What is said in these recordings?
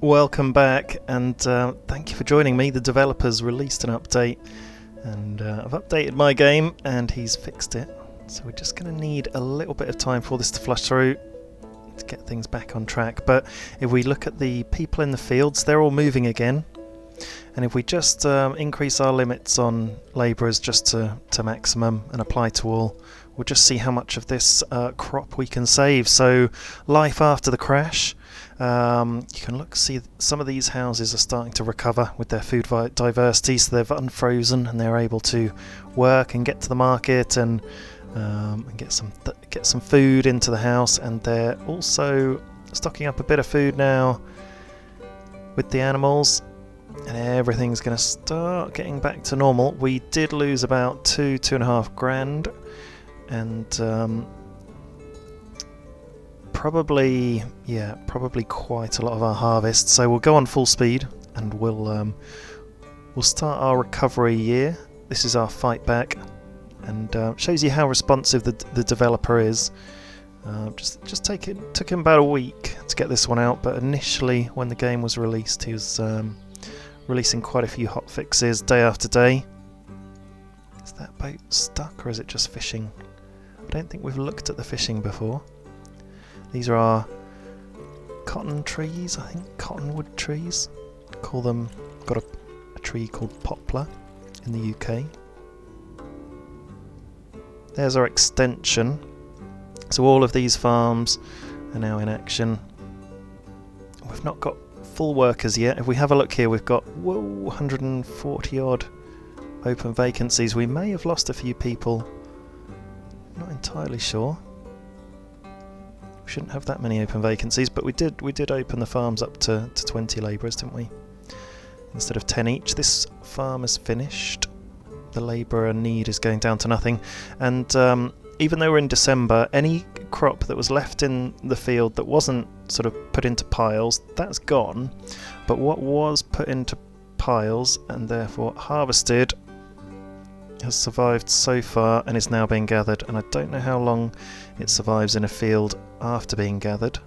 Welcome back, and thank you for joining me. The developers released an update, and I've updated my game, and he's fixed it. So we're just going to need a little bit of time for this to flush through to get things back on track. But if we look at the people in the fields, they're all moving again. And if we just increase our limits on labourers just to maximum and apply to all, we'll just see how much of this crop we can save. So life after the crash. You can see some of these houses are starting to recover with their food diversity, so they've unfrozen and they're able to work and get to the market and get some food into the house. And they're also stocking up a bit of food now with the animals, and everything's going to start getting back to normal. We did lose about 2.5 grand, and probably quite a lot of our harvest. So we'll go on full speed, and we'll start our recovery year. This is our fight back, and shows you how responsive the developer is. Took him about a week to get this one out, but initially when the game was released, he was releasing quite a few hot fixes day after day. Is that boat stuck, or is it just fishing? I don't think we've looked at the fishing before. These are our cotton trees, I think, cottonwood trees. Got a tree called poplar in the UK. There's our extension. So all of these farms are now in action. We've not got full workers yet. If we have a look here, we've got 140 odd open vacancies. We may have lost a few people. Not entirely sure. We shouldn't have that many open vacancies, but we did open the farms up to 20 labourers, didn't we? Instead of 10 each. This farm is finished. The labourer need is going down to nothing, and even though we're in December, any crop that was left in the field that wasn't sort of put into piles, that's gone. But what was put into piles and therefore harvested has survived so far and is now being gathered. And I don't know how long it survives in a field after being gathered,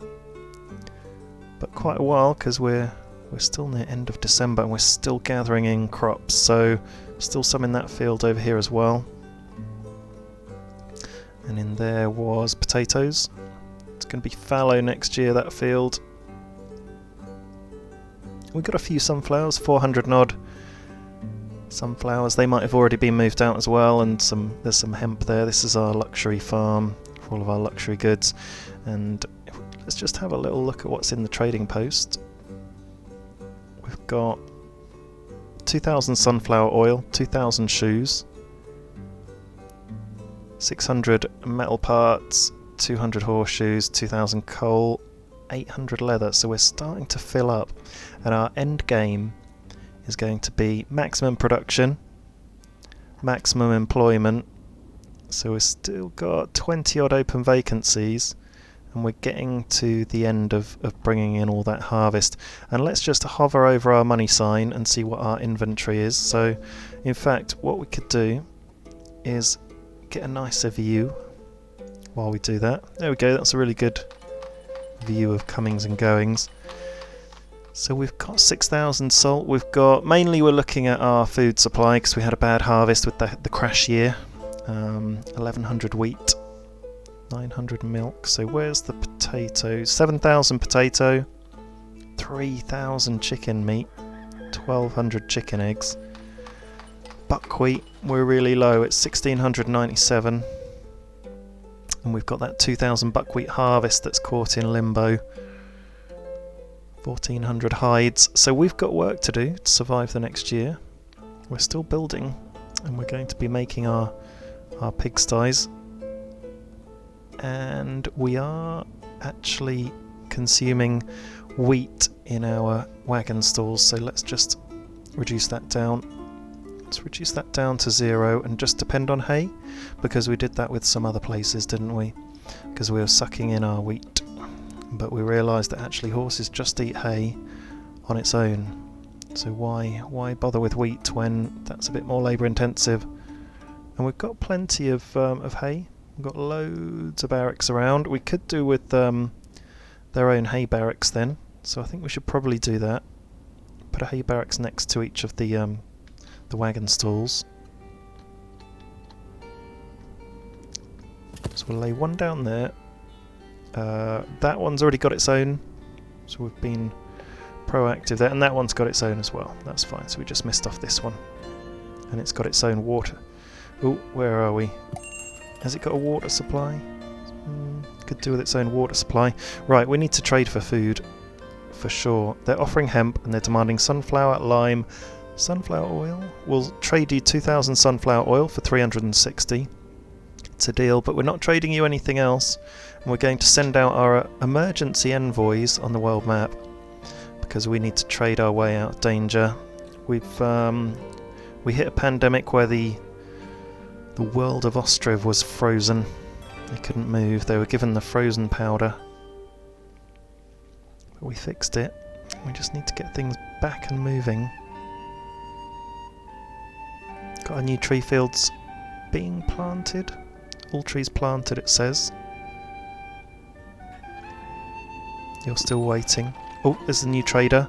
but quite a while, because we're still near end of December and we're still gathering in crops. So still some in that field over here as well. And in there was potatoes. It's going to be fallow next year, that field. We've got a few sunflowers, 400 and odd sunflowers. They might have already been moved out as well, and there's some hemp there. This is our luxury farm for all of our luxury goods. And let's just have a little look at what's in the trading post. We've got 2,000 sunflower oil, 2,000 shoes, 600 metal parts, 200 horseshoes, 2,000 coal, 800 leather. So we're starting to fill up, and our end game is going to be maximum production, maximum employment. So we've still got 20 odd open vacancies, and we're getting to the end of bringing in all that harvest. And let's just hover over our money sign and see what our inventory is. So in fact, what we could do is get a nicer view while we do that. There we go, that's a really good view of comings and goings. So we've got 6,000 salt. Mainly we're looking at our food supply because we had a bad harvest with the crash year. 1,100 wheat, 900 milk. So where's the potatoes? 7,000 potato, 3,000 chicken meat, 1,200 chicken eggs. Buckwheat, we're really low, it's 1,697, and we've got that 2,000 buckwheat harvest that's caught in limbo. 1,400 hides. So we've got work to do to survive the next year. We're still building, and we're going to be making our pigsties, and we are actually consuming wheat in our wagon stalls. So let's just reduce that down. Let's reduce that down to 0 and just depend on hay, because we did that with some other places, didn't we? Because we were sucking in our wheat, but we realised that actually horses just eat hay on its own. So why bother with wheat when that's a bit more labour intensive? And we've got plenty of hay. We've got loads of barracks around. We could do with their own hay barracks then, So I think we should probably do that. Put a hay barracks next to each of the wagon stalls. So we'll lay one down there. That one's already got its own, so we've been proactive there, and that one's got its own as well. That's fine, so we just missed off this one. And it's got its own water. Oh, where are we? Has it got a water supply? Could do with its own water supply. Right, we need to trade for food, for sure. They're offering hemp, and they're demanding sunflower, lime, sunflower oil. We'll trade you 2,000 sunflower oil for 360. It's a deal, but we're not trading you anything else. And we're going to send out our emergency envoys on the world map, because we need to trade our way out of danger. We hit a pandemic where the world of Ostriv was frozen. They couldn't move. They were given the frozen powder. But we fixed it. We just need to get things back and moving. Got our new tree fields being planted. All trees planted, it says. You're still waiting. Oh, there's the new trader.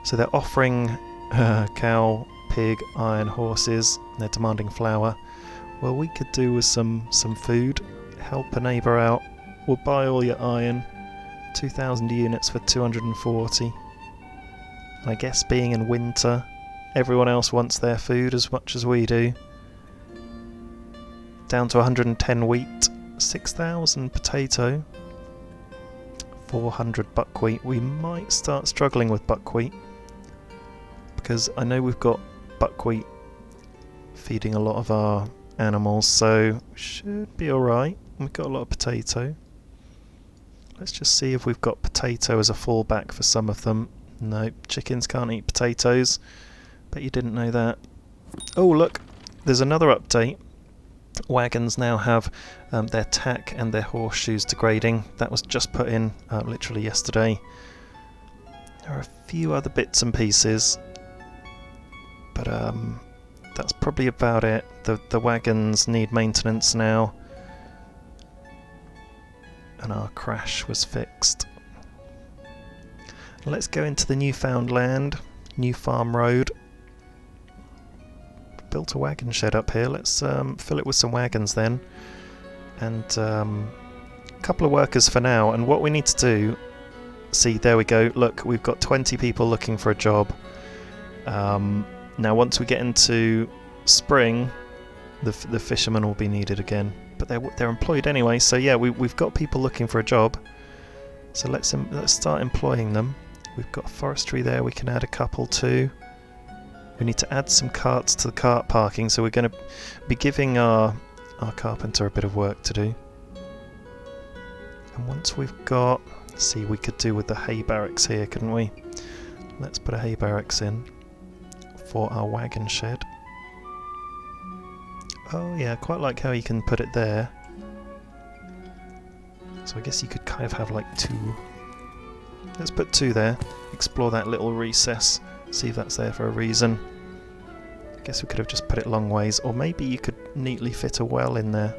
So they're offering cow, pig, iron, horses. And they're demanding flour. Well, we could do with some food. Help a neighbour out. We'll buy all your iron. 2,000 units for 240. And I guess being in winter, everyone else wants their food as much as we do. Down to 110 wheat. 6,000 potato. 400 buckwheat. We might start struggling with buckwheat, because I know we've got buckwheat feeding a lot of our animals, so should be alright. We've got a lot of potato. Let's just see if we've got potato as a fallback for some of them. No, chickens can't eat potatoes. Bet you didn't know that. Oh look, there's another update. Wagons now have their tack and their horseshoes degrading. That was just put in literally yesterday. There are a few other bits and pieces, but that's probably about it. The wagons need maintenance now, and our crash was fixed. Let's go into the newfound land, New Farm Road. Built a wagon shed up here. Let's fill it with some wagons then, and a couple of workers for now. And what we need to do, see, there we go, look, we've got 20 people looking for a job. Now once we get into spring, the fishermen will be needed again, but they're employed anyway, so yeah, we've got people looking for a job, so let's start employing them. We've got forestry there, we can add a couple too. We need to add some carts to the cart parking, so we're going to be giving our carpenter a bit of work to do. And once we've got, see, we could do with the hay barracks here, couldn't we? Let's put a hay barracks in for our wagon shed. Oh yeah, I quite like how you can put it there. So I guess you could kind of have like two. Let's put two there. Explore that little recess. See if that's there for a reason. I guess we could have just put it long ways, or maybe you could neatly fit a well in there.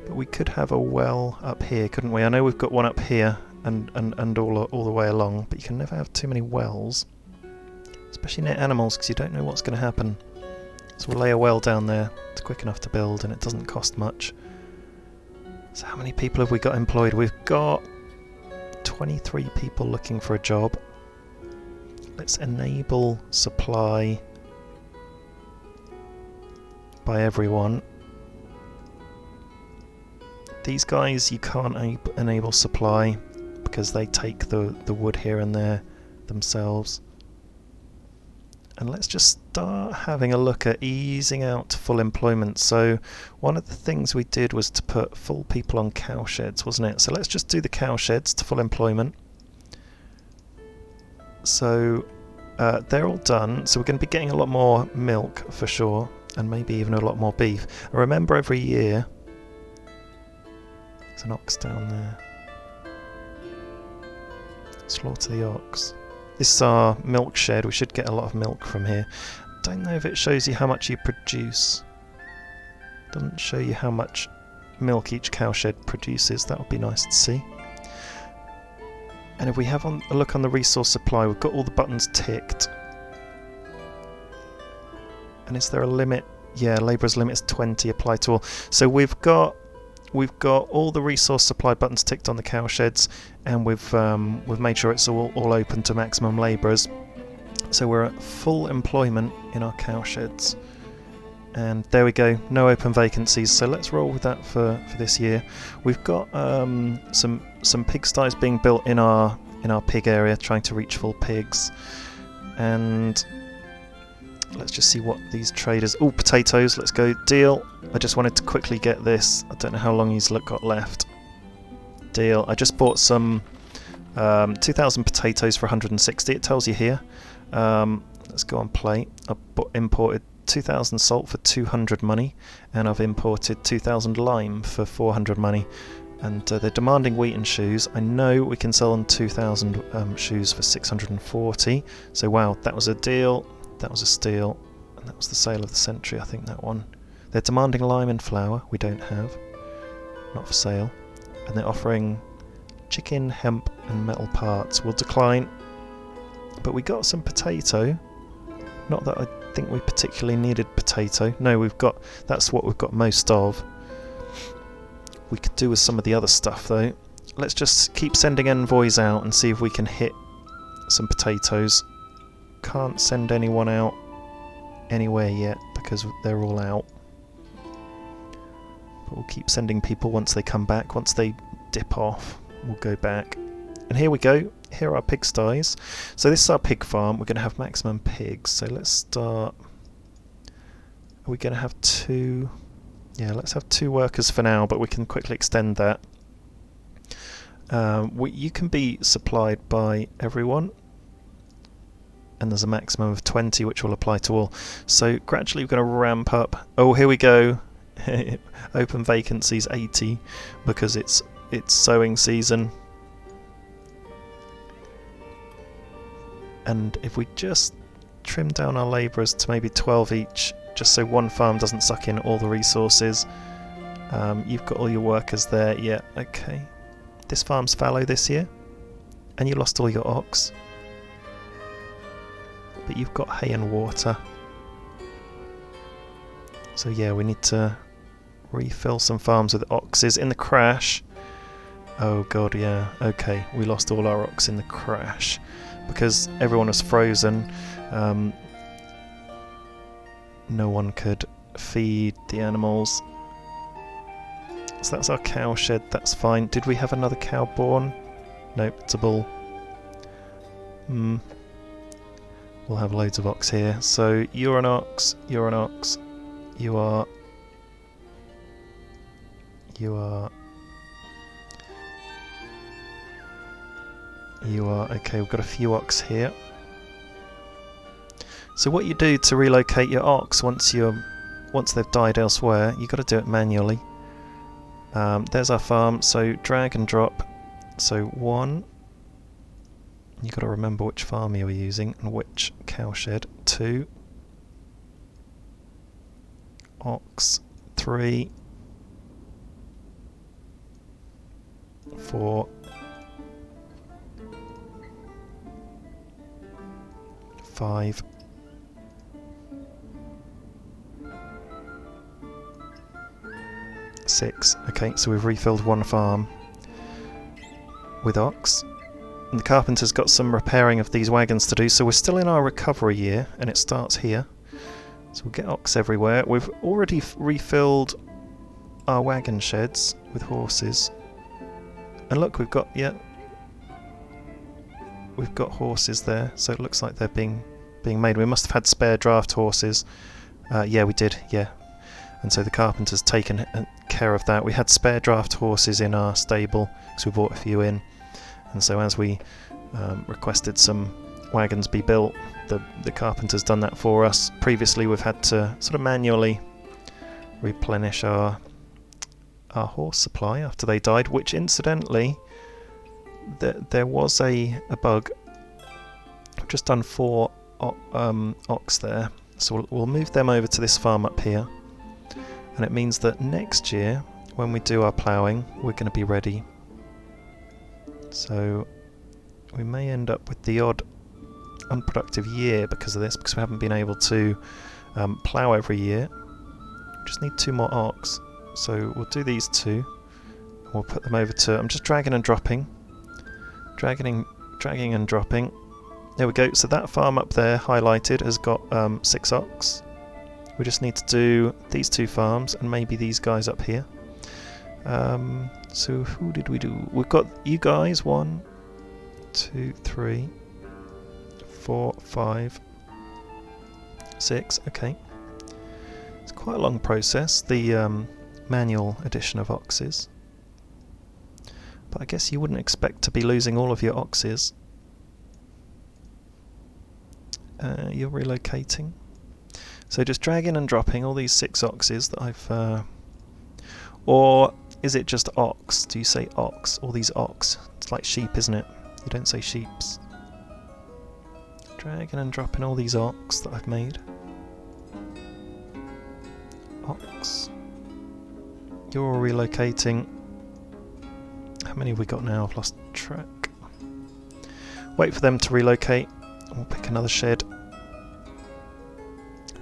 But we could have a well up here, couldn't we? I know we've got one up here and all the way along, but you can never have too many wells, especially near animals, because you don't know what's going to happen. So we'll lay a well down there. It's quick enough to build, and it doesn't cost much. So how many people have we got employed? We've got 23 people looking for a job. Let's enable supply by everyone. These guys you can't enable supply because they take the wood here and there themselves. And let's just start having a look at easing out to full employment. So one of the things we did was to put full people on cow sheds, wasn't it? So let's just do the cow sheds to full employment. So they're all done, so we're going to be getting a lot more milk for sure, and maybe even a lot more beef. And remember, every year there's an ox down there. Slaughter the ox. This is our milk shed. We should get a lot of milk from here. Don't know if it shows you how much you produce. Doesn't show you how much milk each cow shed produces. That would be nice to see. And if we have a look on the resource supply, we've got all the buttons ticked. And is there a limit? Yeah, labourers limit is 20, apply to all. So we've got all the resource supply buttons ticked on the cow sheds, and we've made sure it's all open to maximum labourers. So we're at full employment in our cow sheds. And there we go, no open vacancies. So let's roll with that for this year. We've got some pigsties being built in our pig area, trying to reach full pigs. And let's just see what these traders... Oh, potatoes, let's go. Deal. I just wanted to quickly get this. I don't know how long he's got left. Deal. I just bought some 2,000 potatoes for 160. It tells you here. Let's go on play. I imported 2,000 salt for 200 money, and I've imported 2,000 lime for 400 money. And they're demanding wheat and shoes. I know we can sell them 2,000 shoes for 640. So wow, that was a deal. That was a steal, and that was the sale of the century, I think, that one. They're demanding lime and flour, we don't have. Not for sale. And they're offering chicken, hemp and metal parts. We'll decline. But we got some potato. Not that I think we particularly needed potato. No, that's what we've got most of. We could do with some of the other stuff though. Let's just keep sending envoys out and see if we can hit some potatoes. Can't send anyone out anywhere yet because they're all out. But we'll keep sending people once they come back. Once they dip off, we'll go back. And here we go. Here are our pigsties. So this is our pig farm. We're going to have maximum pigs. So let's start. Are we going to have 2? Yeah, let's have 2 workers for now, but we can quickly extend that. You can be supplied by everyone. And there's a maximum of 20 which will apply to all. So gradually we're going to ramp up. Oh, here we go. Open vacancies 80 because it's sowing season. And if we just trim down our labourers to maybe 12 each, just so one farm doesn't suck in all the resources. You've got all your workers there. Yeah, okay. This farm's fallow this year. And you lost all your ox. But you've got hay and water. So yeah, we need to refill some farms with oxes in the crash. Oh god, yeah, okay, we lost all our ox in the crash because everyone was frozen. No one could feed the animals. So that's our cow shed, that's fine. Did we have another cow born? Nope, it's a bull. We'll have loads of ox here. So you're an ox, you are... okay, we've got a few ox here. So what you do to relocate your ox once they've died elsewhere, you've got to do it manually. There's our farm, so drag and drop. So 1, you've got to remember which farm you're using and which cow shed. 2, ox. 3, 4, 5, 6. Okay, so we've refilled one farm with ox. And the carpenter's got some repairing of these wagons to do, so we're still in our recovery year, and it starts here. So we'll get ox everywhere. We've already refilled our wagon sheds with horses. And look, we've got horses there, so it looks like they're being made. We must have had spare draft horses. Yeah, we did, yeah. And so the carpenter's taken care of that. We had spare draft horses in our stable, because we bought a few in. And so as we requested some wagons be built, the carpenter's done that for us. Previously we've had to sort of manually replenish our horse supply after they died, which incidentally there was a bug. I've just done 4 ox there, so we'll move them over to this farm up here, and it means that next year when we do our ploughing we're going to be ready. So we may end up with the odd unproductive year because of this, because we haven't been able to plough every year. We just need 2 more ox, so we'll do these 2 and we'll put them over to... I'm just dragging and dropping, dragging and dropping. There we go. So that farm up there highlighted has got 6 ox. We just need to do these 2 farms and maybe these guys up here. So who did we do? We've got you guys. 1, 2, 3, 4, 5, 6. Okay. It's quite a long process, the manual addition of oxes. But I guess you wouldn't expect to be losing all of your oxes. You're relocating. So just dragging and dropping all these 6 oxes that I've... or is it just ox? Do you say ox? All these ox? It's like sheep, isn't it? You don't say sheeps. Dragging and dropping all these ox that I've made. Ox. You're relocating. How many have we got now? I've lost track. Wait for them to relocate. We'll pick another shed.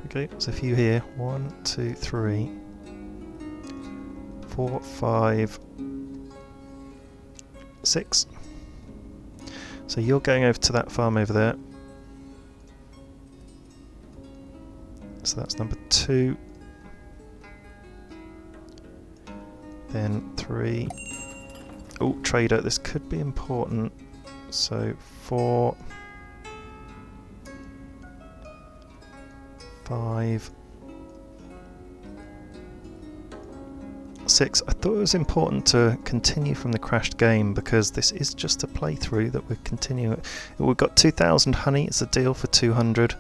Okay, there's a few here. 1, 2, 3, 4, 5, 6. So you're going over to that farm over there. So that's number 2. Then 3. Oh, trader, this could be important. So 4, 5, 6. I thought it was important to continue from the crashed game because this is just a playthrough that we're continuing. We've got 2,000 honey, it's a deal for 200.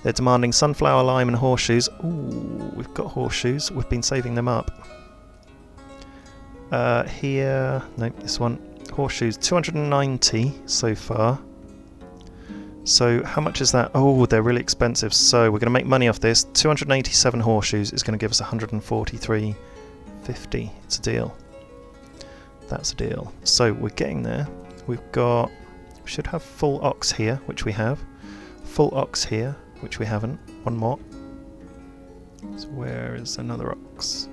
They're demanding sunflower, lime and horseshoes. Ooh, we've got horseshoes, we've been saving them up. Here, nope, this one. Horseshoes, 290 so far. So how much is that? Oh, they're really expensive. So we're going to make money off this. 287 horseshoes is going to give us 143.50. It's a deal. That's a deal. So we're getting there. We should have full ox here, which we have. Full ox here, which we haven't. One more. So where is another ox?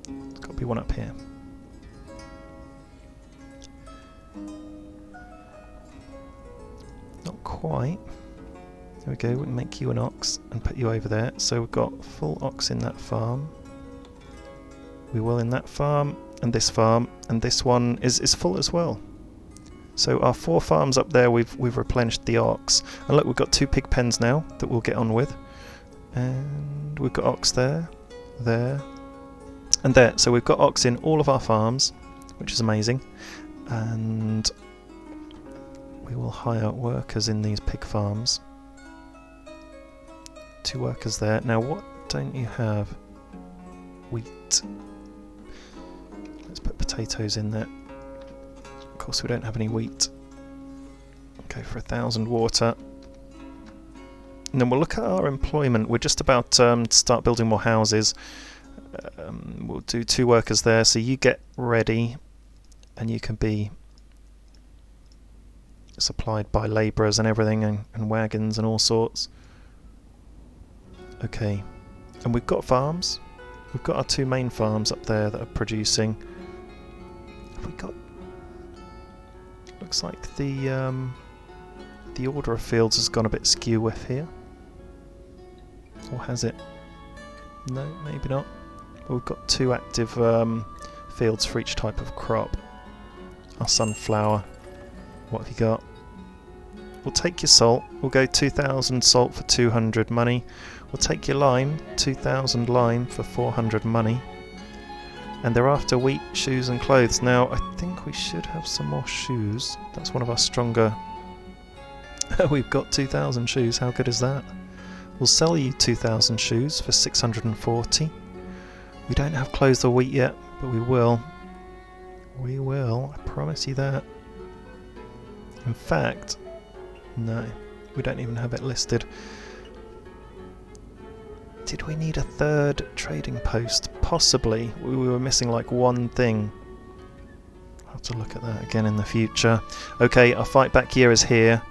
There's got to be one up here. Not quite. There we go, we can make you an ox and put you over there. So we've got full ox in that farm. We will in that farm, and this one is full as well. So our 4 farms up there, we've replenished the ox. And look, we've got 2 pig pens now that we'll get on with. And we've got ox there, there, and there. So we've got ox in all of our farms, which is amazing. And we will hire workers in these pig farms. 2 workers there. Now what don't you have? Wheat. Let's put potatoes in there. Of course we don't have any wheat. Okay, for 1,000 water. And then we'll look at our employment. We're just about to start building more houses. We'll do 2 workers there, so you get ready and you can be supplied by labourers and everything, and wagons and all sorts. Okay, and we've got farms. We've got our 2 main farms up there that are producing. Have we got... Looks like the order of fields has gone a bit skew with here. Or has it? No, maybe not. But we've got 2 active fields for each type of crop. Our sunflower. What have you got? We'll take your salt. We'll go 2,000 salt for 200 money. We'll take your lime. 2,000 lime for 400 money. And they're after wheat, shoes and clothes. Now, I think we should have some more shoes. That's one of our stronger... We've got 2,000 shoes. How good is that? We'll sell you 2,000 shoes for 640. We don't have clothes or wheat yet, but we will. We will. I promise you that. In fact, no, we don't even have it listed. Did we need a 3rd trading post? Possibly. We were missing like one thing. I'll have to look at that again in the future. Okay, our fight back year is here.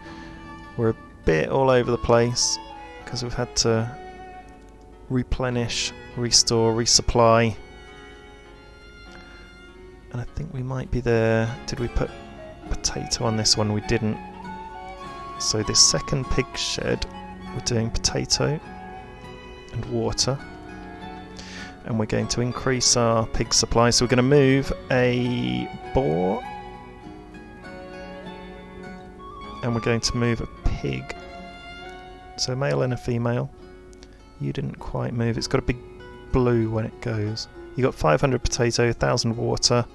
We're a bit all over the place because we've had to replenish, restore, resupply. And I think we might be there. Did we put potato on this one? We didn't. So this second pig shed, we're doing potato and water. And we're going to increase our pig supply. So we're going to move a boar. And we're going to move a pig. So a male and a female. You didn't quite move. It's got a big blue when it goes. You got 500 potato, 1,000 water.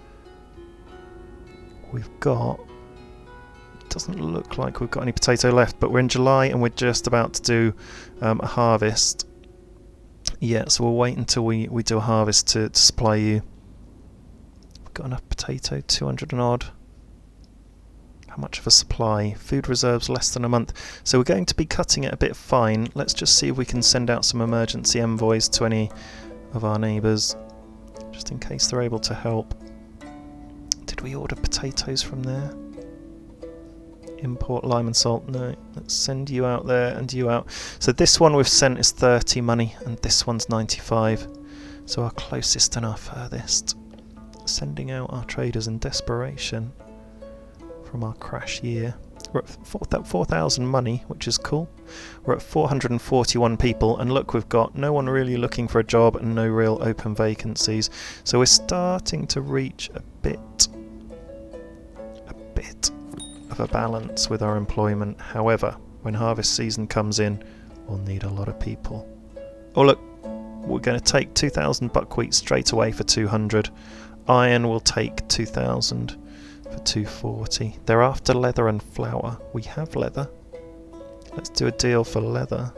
We've got... It doesn't look like we've got any potato left, but we're in July and we're just about to do a harvest. Yeah, so we'll wait until we do a harvest to supply you. We've got enough potato, 200 and odd. How much of a supply? Food reserves less than a month. So we're going to be cutting it a bit fine. Let's just see if we can send out some emergency envoys to any of our neighbours, just in case they're able to help. Did we order potatoes from there? Import lime and salt. No. Let's send you out there and you out. So this one we've sent is 30 money and this one's 95. So our closest and our furthest. Sending out our traders in desperation from our crash year. We're at 4,000 money, which is cool. We're at 441 people, and look, we've got no one really looking for a job and no real open vacancies. So we're starting to reach a bit of a balance with our employment. However, when harvest season comes in, we'll need a lot of people. Oh look, we're going to take 2,000 buckwheat straight away for 200. Iron will take 2,000 for 240. They're after leather and flour. We have leather. Let's do a deal for leather.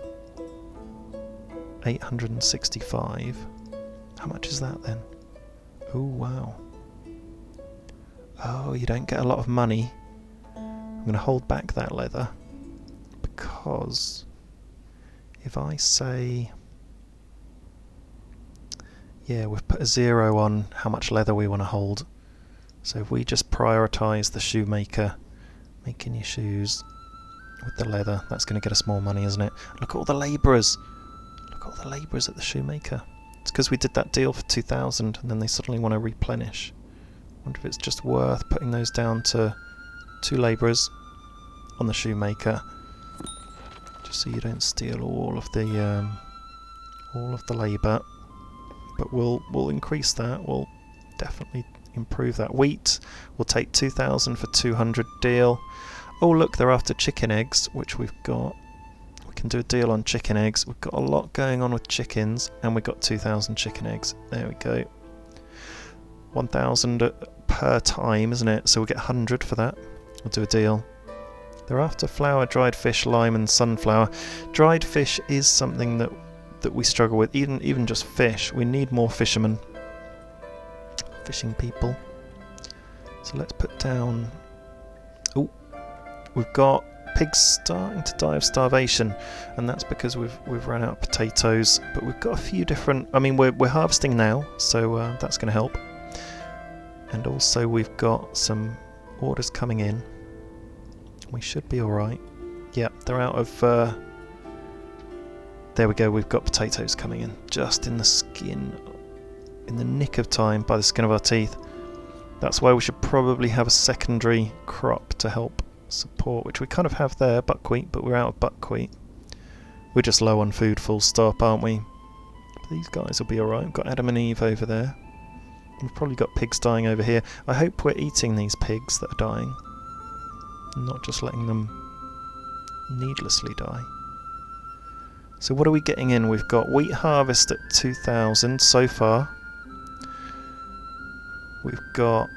865. How much is that then? Oh wow. Oh, you don't get a lot of money. I'm going to hold back that leather because if I say, yeah, we've put a 0 on how much leather we want to hold. So if we just prioritise the shoemaker making your shoes with the leather, that's going to get us more money, isn't it? Look at all the labourers. Look at all the labourers at the shoemaker. It's because we did that deal for 2,000 and then they suddenly want to replenish. I wonder if it's just worth putting those down to 2 labourers on the shoemaker, just so you don't steal all of the labour. But we'll increase that. We'll definitely improve that. Wheat, we'll take 2,000 for 200 deal. Oh look, they're after chicken eggs, which we've got. We can do a deal on chicken eggs. We've got a lot going on with chickens, and we've got 2,000 chicken eggs. There we go. 1,000 per time, isn't it? So we'll get 100 for that. We'll do a deal. They're after flour, dried fish, lime and sunflower. Dried fish is something that we struggle with. Even just fish. We need more fishermen. Fishing people. So let's put down... Oh, we've got pigs starting to die of starvation, and that's because we've run out of potatoes. But we've got a few different... I mean, we're harvesting now, so that's going to help. And also we've got some orders coming in. We should be alright. Yeah, they're out of... There we go, we've got potatoes coming in. Just in the skin... in the nick of time, by the skin of our teeth. That's why we should probably have a secondary crop to help support, which we kind of have there, buckwheat, but we're out of buckwheat. We're just low on food, full stop, aren't we? But these guys will be alright. We've got Adam and Eve over there. We've probably got pigs dying over here. I hope we're eating these pigs that are dying, not just letting them needlessly die. So what are we getting in? We've got wheat harvest at 2,000 so far. We've got...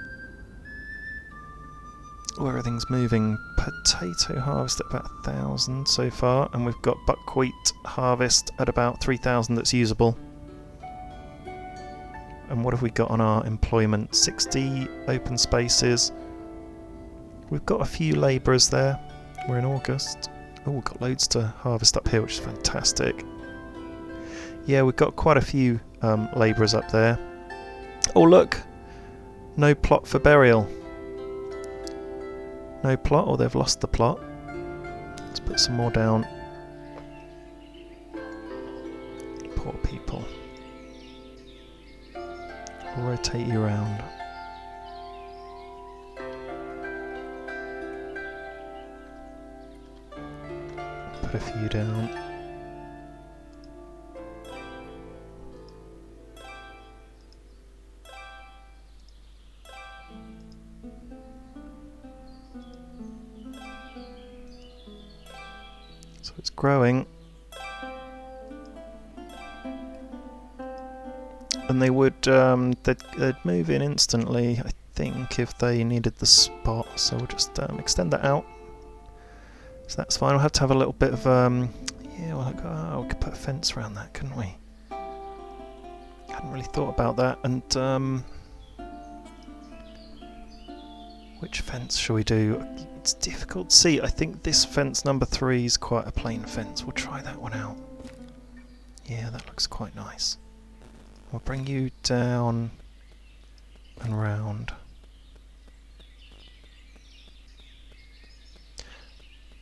oh, everything's moving. Potato harvest at about 1,000 so far, and we've got buckwheat harvest at about 3,000 that's usable. And what have we got on our employment? 60 open spaces. We've got a few labourers there. We're in August. Oh, we've got loads to harvest up here, which is fantastic. Yeah, we've got quite a few labourers up there. Oh look! No plot for burial. no plot, or they've lost the plot. Let's put some more down. Poor people. I'll rotate you around. Put a few down. So it's growing. And they would, they'd move in instantly, I think, if they needed the spot. So we'll just extend that out. So that's fine. We'll have to have a little bit of, yeah, well, we could put a fence around that, couldn't we? Hadn't really thought about that. And which fence shall we do? It's difficult to see. I think this fence number 3 is quite a plain fence. We'll try that one out. Yeah, that looks quite nice. We'll bring you down and round.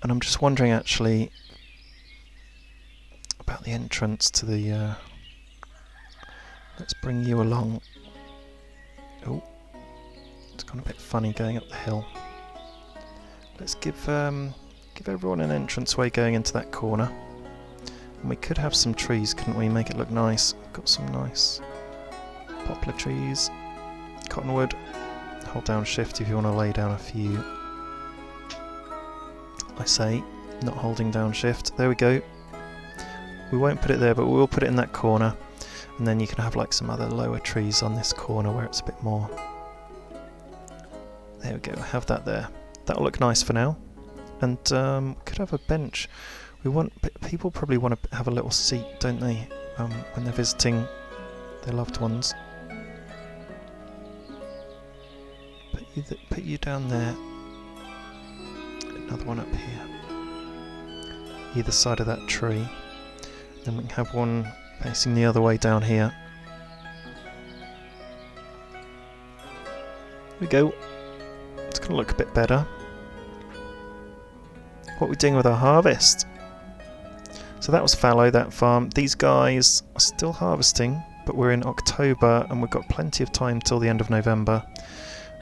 And I'm just wondering actually about the entrance to the... let's bring you along. Oh, it's gone a bit funny going up the hill. Let's give everyone an entranceway going into that corner. And we could have some trees, couldn't we? Make it look nice. Got some nice poplar trees, cottonwood. Hold down shift if you want to lay down a few. I say, not holding down shift. There we go. We won't put it there, but we will put it in that corner. And then you can have like some other lower trees on this corner where it's a bit more. There we go, have that there. That'll look nice for now. And we could have a bench. People probably want to have a little seat, don't they, when they're visiting their loved ones. Put you down there. Another one up here. Either side of that tree. Then we can have one facing the other way down here. Here we go. It's going to look a bit better. What are we doing with our harvest? So that was fallow, that farm. These guys are still harvesting, but we're in October and we've got plenty of time till the end of November.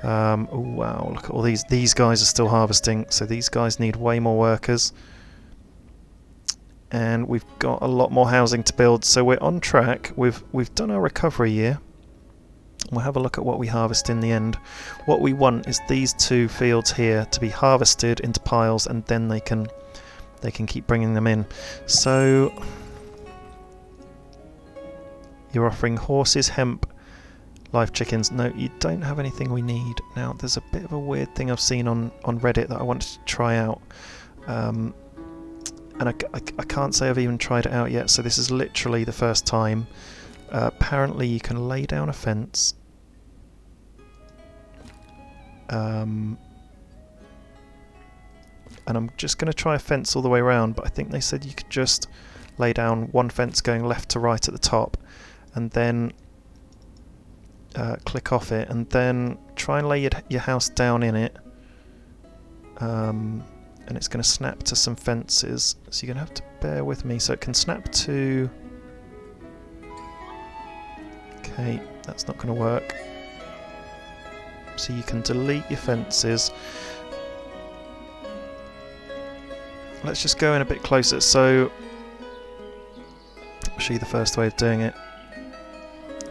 Oh wow, look at all these. These guys are still harvesting, so these guys need way more workers. And we've got a lot more housing to build, so we're on track. We've done our recovery year. We'll have a look at what we harvest in the end. What we want is these 2 fields here to be harvested into piles, and then they can keep bringing them in. So you're offering horses, hemp, live chickens. No, you don't have anything we need. Now there's a bit of a weird thing I've seen on Reddit that I wanted to try out. And I can't say I've even tried it out yet, so this is literally the first time. Apparently you can lay down a fence. And I'm just going to try a fence all the way around, but I think they said you could just lay down one fence going left to right at the top, and then click off it, and then try and lay your house down in it. And it's going to snap to some fences, so you're going to have to bear with me. So it can snap to... Okay, that's not going to work. So you can delete your fences. Let's just go in a bit closer. So I'll show you the first way of doing it.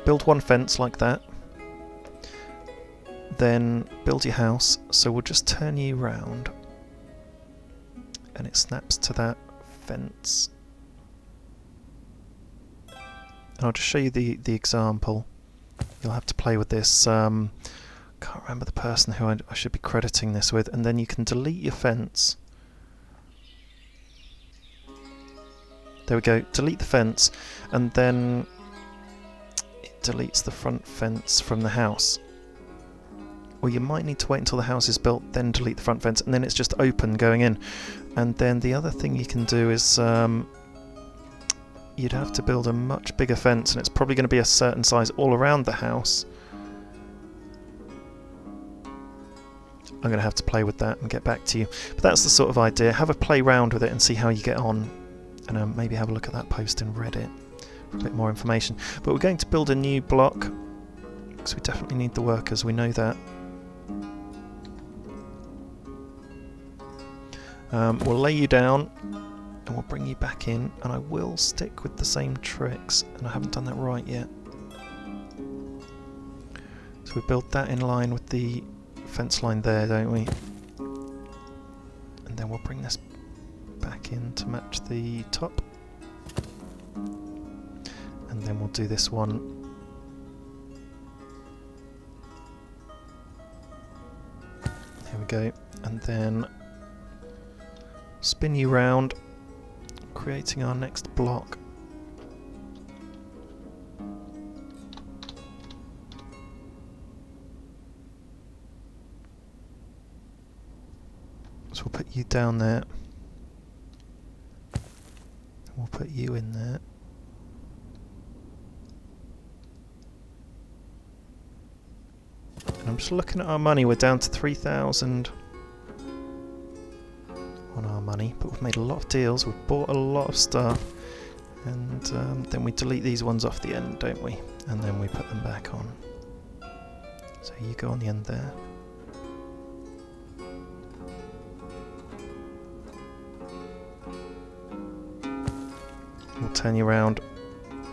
Build one fence like that. Then build your house. So we'll just turn you round. And it snaps to that fence. And I'll just show you the example. You'll have to play with this. Can't remember the person who I should be crediting this with. And then you can delete your fence. There we go. Delete the fence, and then it deletes the front fence from the house. Or you might need to wait until the house is built, then delete the front fence, and then it's just open going in. And then the other thing you can do is you'd have to build a much bigger fence, and it's probably going to be a certain size all around the house. I'm going to have to play with that and get back to you. But that's the sort of idea. Have a play round with it and see how you get on. And maybe have a look at that post in Reddit for a bit more information. But we're going to build a new block, because we definitely need the workers, we know that. We'll lay you down and we'll bring you back in, and I will stick with the same tricks, and I haven't done that right yet. So we build that in line with the fence line there, don't we? And then we'll bring this back in to match the top. And then we'll do this one. There we go. And then spin you round, creating our next block. So we'll put you down there. We'll put you in there. And I'm just looking at our money, we're down to 3,000 on our money, but we've made a lot of deals, we've bought a lot of stuff, and then we delete these ones off the end, don't we? And then we put them back on. So you go on the end there. We'll turn you around and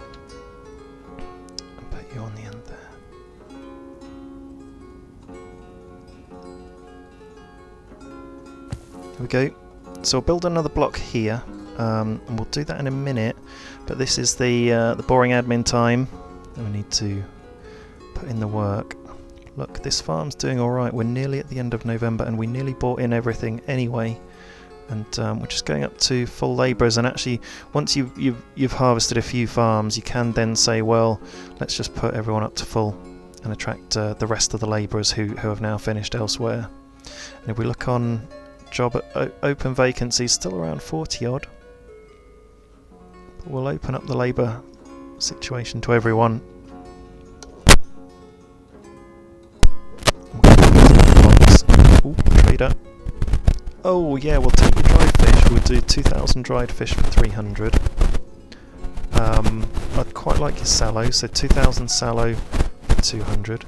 put you on the end there. There we go. So we'll build another block here, and we'll do that in a minute. But this is the boring admin time. And we need to put in the work. Look, this farm's doing all right. We're nearly at the end of November, and we nearly bought in everything anyway. And we're just going up to full labourers, and actually once you've harvested a few farms, you can then say, well, let's just put everyone up to full and attract the rest of the labourers who have now finished elsewhere. And if we look on job open vacancies, still around 40 odd, but we'll open up the labour situation to everyone. Ooh, trader. Oh yeah, we'll take your dried fish. We'll do 2,000 dried fish for 300. I'd quite like your sallow, so 2,000 sallow for 200.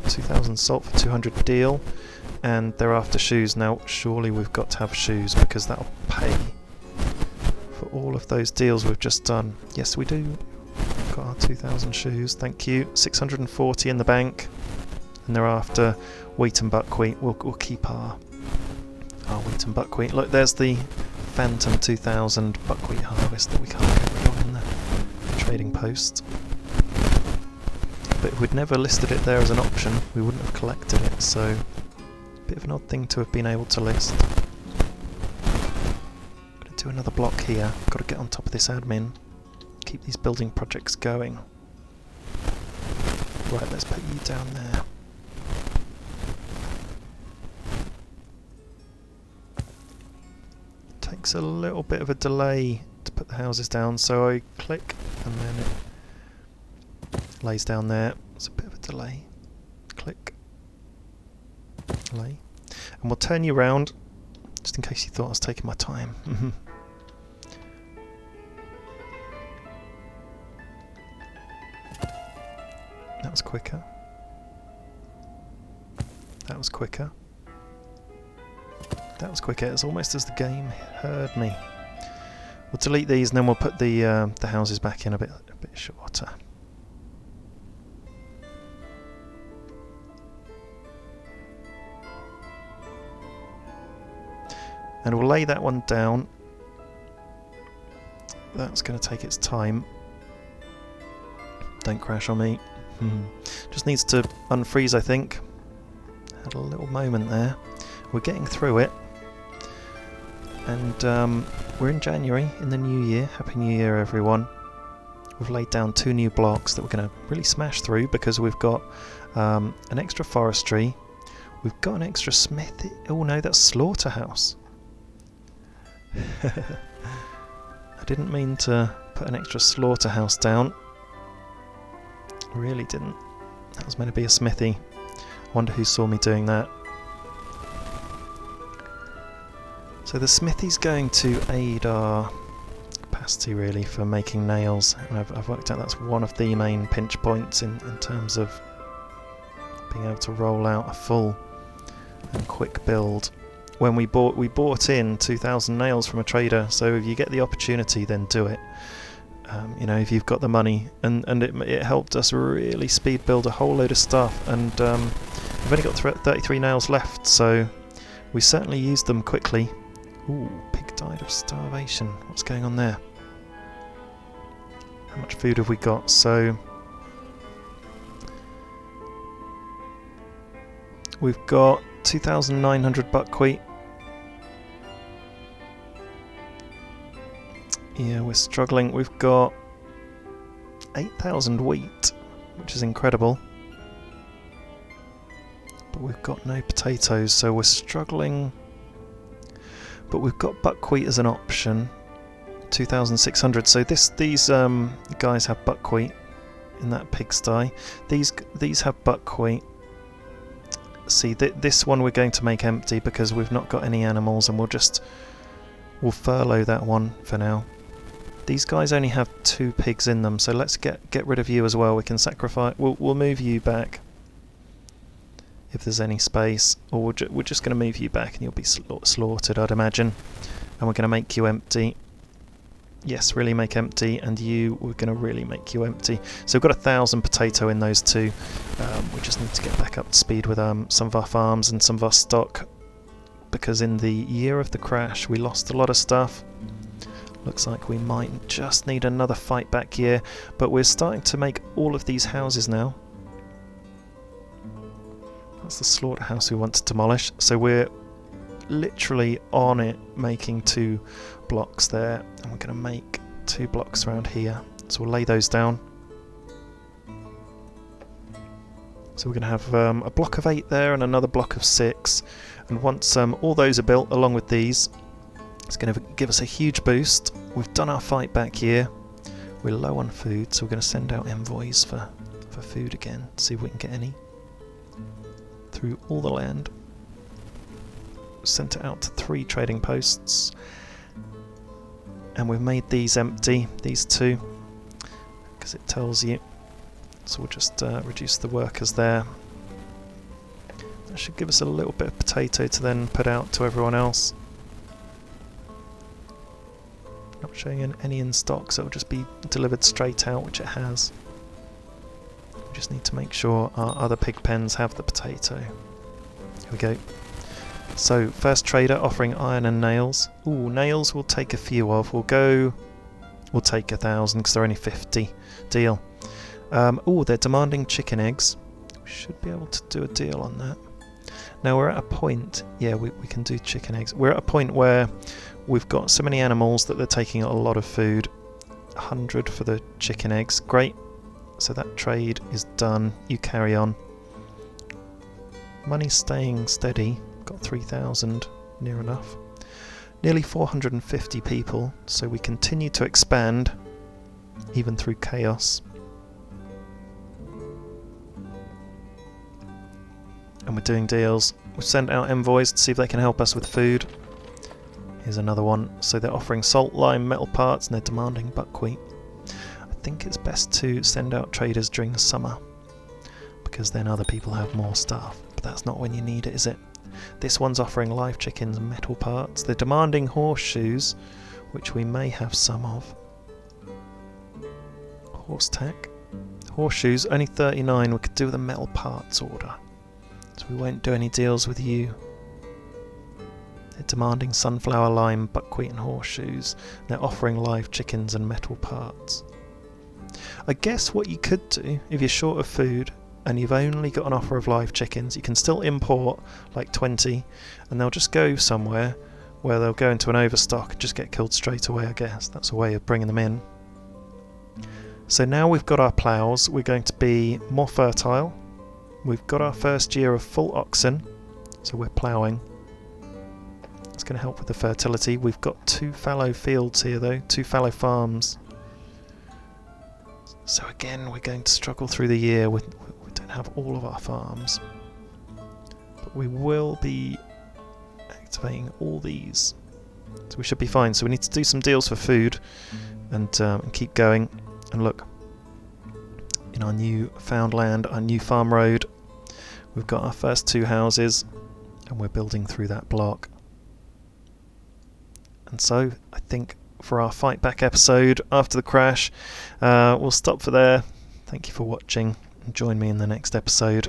2,000 salt for 200 deal, and thereafter shoes. Now surely we've got to have shoes, because that'll pay for all of those deals we've just done. Yes we do. We've got our 2,000 shoes, thank you. 640 in the bank, and thereafter wheat and buckwheat. We'll keep our wheat and buckwheat. Look, there's the phantom 2,000 buckwheat harvest that we can't get rid of in the trading post. But if we'd never listed it there as an option, we wouldn't have collected it, so a bit of an odd thing to have been able to list. Got to do another block here. Got to get on top of this admin. Keep these building projects going. Right, let's put you down there. Takes a little bit of a delay to put the houses down, so I click and then it lays down there. It's a bit of a delay. Click, delay, and we'll turn you around just in case you thought I was taking my time. That was quicker. That was quicker. That was quicker. It's almost as the game heard me. We'll delete these, and then we'll put the houses back in a bit shorter. And we'll lay that one down. That's going to take its time. Don't crash on me. Just needs to unfreeze, I think. Had a little moment there. We're getting through it. And we're in January, in the new year. Happy New Year, everyone. We've laid down 2 new blocks that we're going to really smash through, because we've got an extra forestry. We've got an extra smithy. Oh no, that's slaughterhouse. I didn't mean to put an extra slaughterhouse down. Really didn't. That was meant to be a smithy. Wonder who saw me doing that. So the smithy's going to aid our capacity really for making nails, and I've worked out that's one of the main pinch points in terms of being able to roll out a full and quick build. When we bought in 2,000 nails from a trader, so if you get the opportunity, then do it. You know, if you've got the money, and it helped us really speed build a whole load of stuff, and we've only got 33 nails left, so we certainly used them quickly. Ooh, pig died of starvation. What's going on there? How much food have we got? So we've got 2,900 buckwheat. Yeah, we're struggling. We've got 8,000 wheat, which is incredible. But we've got no potatoes, so we're struggling. But we've got buckwheat as an option. 2,600. So these guys have buckwheat in that pigsty. These have buckwheat. See, this one we're going to make empty because we've not got any animals, and we'll furlough that one for now. These guys only have 2 pigs in them, so let's get rid of you as well. We can sacrifice. We'll move you back if there's any space, or we're just going to move you back, and you'll be slaughtered, I'd imagine. And we're going to make you empty. Yes, really make empty, and we're going to really make you empty. So we've got 1,000 potato in those 2. We just need to get back up to speed with some of our farms and some of our stock, because in the year of the crash we lost a lot of stuff. Looks like we might just need another fight back year, but we're starting to make all of these houses now. That's the slaughterhouse we want to demolish, so we're literally on it, making 2 blocks there, and we're going to make 2 blocks around here, so we'll lay those down. So we're going to have a block of 8 there and another block of 6, and once all those are built along with these, it's going to give us a huge boost. We've done our fight back here, we're low on food, so we're going to send out envoys for food again, see if we can get any through all the land. Sent it out to 3 trading posts, and we've made these empty, these 2, because it tells you. So we'll just reduce the workers there. That should give us a little bit of potato to then put out to everyone else. Not showing any in stock, so it'll just be delivered straight out, which it has. We just need to make sure our other pig pens have the potato. Here we go. So, first trader offering iron and nails. Ooh, nails we'll take a few of. We'll take 1,000 because they're only 50. Deal. Ooh, they're demanding chicken eggs. We should be able to do a deal on that. Now we're at a point, yeah, we can do chicken eggs. We're at a point where we've got so many animals that they're taking a lot of food. 100 for the chicken eggs. Great. So that trade is done. You carry on. Money's staying steady. Got 3,000, near enough. Nearly 450 people, so we continue to expand, even through chaos. And we're doing deals. We've sent out envoys to see if they can help us with food. Here's another one. So they're offering salt, lime, metal parts, and they're demanding buckwheat. I think it's best to send out traders during the summer, because then other people have more stuff. But that's not when you need it, is it? This one's offering live chickens and metal parts. They're demanding horseshoes, which we may have some of. Horse tack. Horseshoes, only 39. We could do with a metal parts order. So we won't do any deals with you. They're demanding sunflower, lime, buckwheat and horseshoes. They're offering live chickens and metal parts. I guess what you could do, if you're short of food and you've only got an offer of live chickens, you can still import like 20, and they'll just go somewhere where they'll go into an overstock and just get killed straight away, I guess. That's a way of bringing them in. So now we've got our ploughs, we're going to be more fertile. We've got our first year of full oxen, so we're ploughing. It's going to help with the fertility. We've got 2 fallow fields here though, 2 fallow farms. So again, we're going to struggle through the year. We don't have all of our farms, but we will be activating all these So we should be fine. So we need to do some deals for food and keep going. And look, in our new found land, our new farm road, we've got our first 2 houses and we're building through that block. And so I think for our fight back episode after the crash, we'll stop for there. Thank you for watching and join me in the next episode.